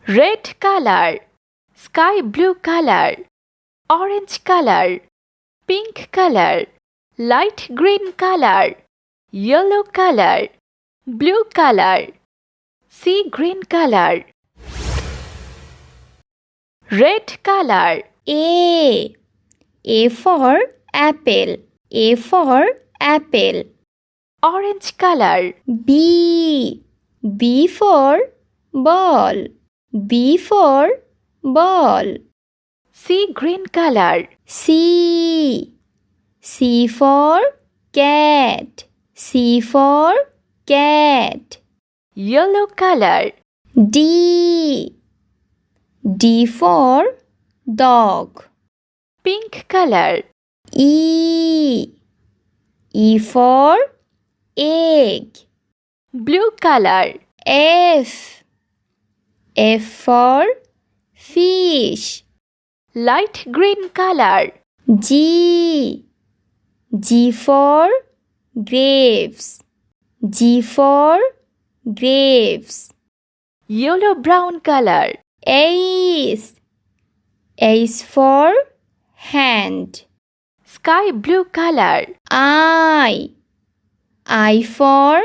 Red color, sky blue color, orange color, pink color, light green color, yellow color, blue color, sea green color. Red color. A for apple. A for apple. Orange color. B for ball. B for ball. Sea green color. C for cat. C for cat. Yellow color. D for dog. Pink color. E for egg. Blue color. F for fish. Light green color. G for grapes. G for grapes. Yellow brown color. H for hand. Sky blue color. I for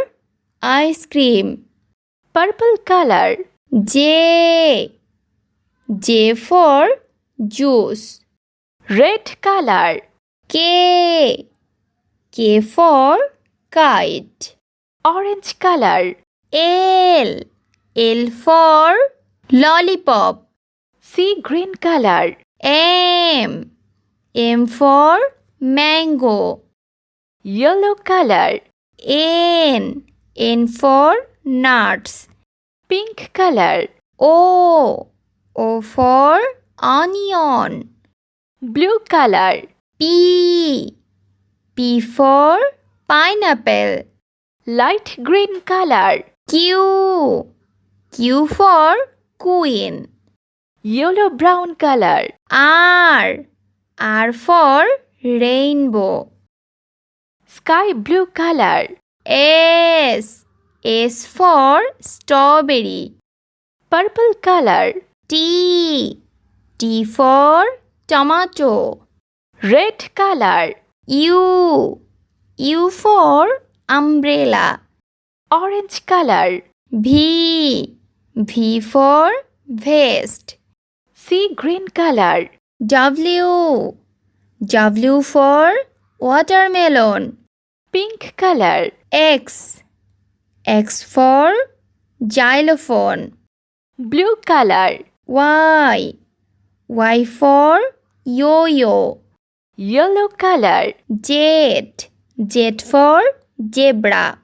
ice cream. Purple color. J for juice. Red color. K for kite. Orange color. L for lollipop. Sea green color. M for mango. Yellow color. N for nuts. Pink color. O for onion. Blue color. P for pineapple. Light green color. Q for queen. Yellow brown color. R for rainbow. Sky blue color. S for strawberry. Purple color. T for tomato. Red color. U for umbrella. Orange color. V for vest. Sea green color. W for watermelon. Pink color. X for xylophone. Blue color. Y for yo-yo. Yellow color. Z for zebra.